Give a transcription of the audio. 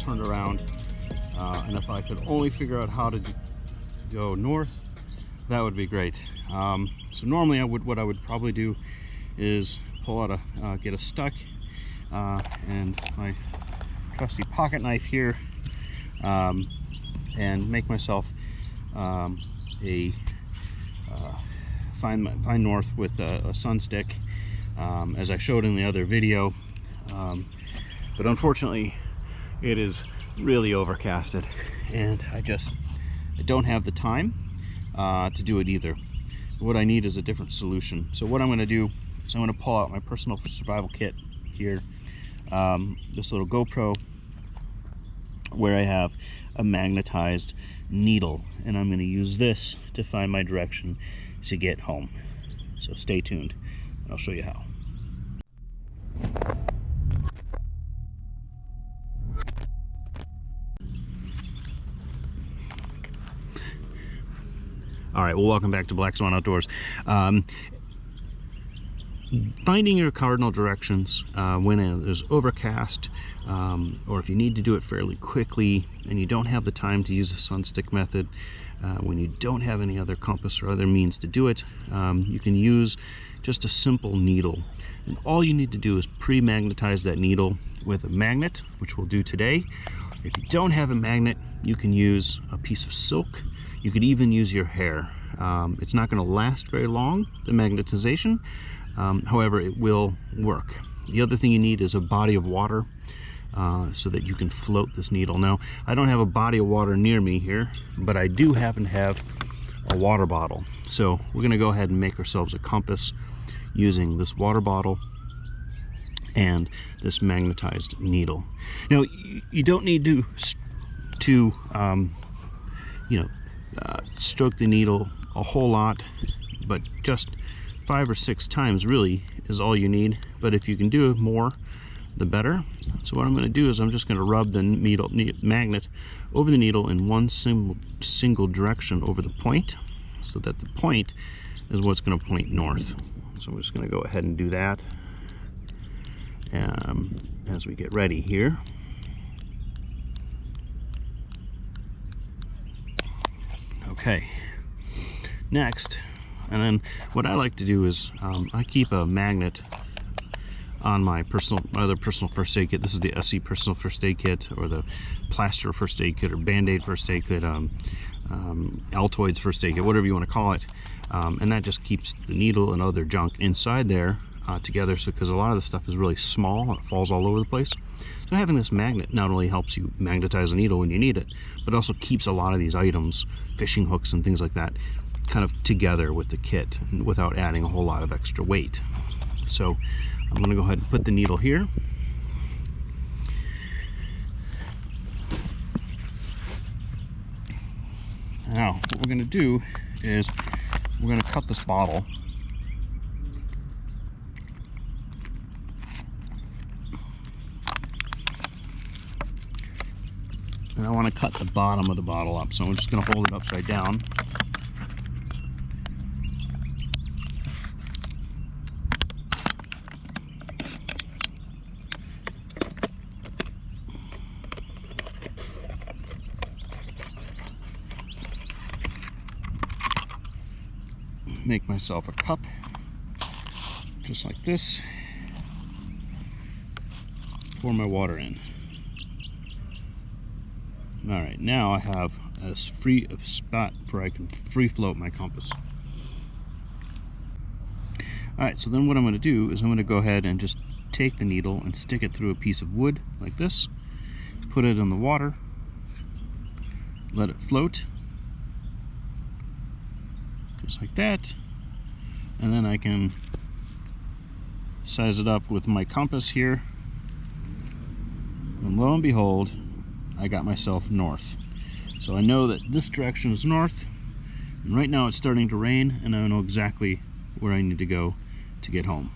turned around. And if I could only figure out how to go north, that would be great. So normally what I would probably do is pull out get a stuck and my trusty pocket knife here, and make myself find north with a sun stick, as I showed in the other video. But unfortunately it is really overcasted, and I don't have the time to do it either. What I need is a different solution. So what I'm going to do is I'm going to pull out my personal survival kit here, this little GoPro, where I have a magnetized needle, and I'm going to use this to find my direction to get home. So stay tuned and I'll show you how. All right, well, welcome back to Black Swan Outdoors. Finding your cardinal directions when it is overcast, or if you need to do it fairly quickly and you don't have the time to use the sun stick method, when you don't have any other compass or other means to do it, you can use just a simple needle. And all you need to do is pre-magnetize that needle with a magnet, which we'll do today. If you don't have a magnet, you can use a piece of silk. You could even use your hair. It's not going to last very long, the magnetization. However, it will work. The other thing you need is a body of water, so that you can float this needle. Now, I don't have a body of water near me here, but I do happen to have a water bottle. So we're going to go ahead and make ourselves a compass using this water bottle and this magnetized needle. Now, you don't need to stroke the needle a whole lot, but just 5 or 6 times really is all you need. But if you can do more, the better. So what I'm going to do is I'm just going to rub the magnet over the needle in one single direction over the point, so that the point is what's going to point north. So I'm just going to go ahead and do that as we get ready here. Okay, next, and then what I like to do is I keep a magnet on my other personal first aid kit. This is the SE personal first aid kit, or the plaster first aid kit, or Band-Aid first aid kit, Altoids first aid kit, whatever you want to call it. And that just keeps the needle and other junk inside there together, so because a lot of the stuff is really small and it falls all over the place. So having this magnet not only helps you magnetize a needle when you need it, but also keeps a lot of these items, fishing hooks and things like that, kind of together with the kit without adding a whole lot of extra weight. So I'm going to go ahead and put the needle here. Now what we're going to do is we're going to cut this bottle. And I want to cut the bottom of the bottle up, so I'm just going to hold it upside down. Make myself a cup, just like this. Pour my water in. All right, now I have as free a spot where I can free float my compass. All right, so then what I'm going to do is I'm going to go ahead and just take the needle and stick it through a piece of wood like this, put it in the water, let it float, just like that, and then I can size it up with my compass here, and lo and behold, I got myself north. So I know that this direction is north, and right now it's starting to rain, and I know exactly where I need to go to get home.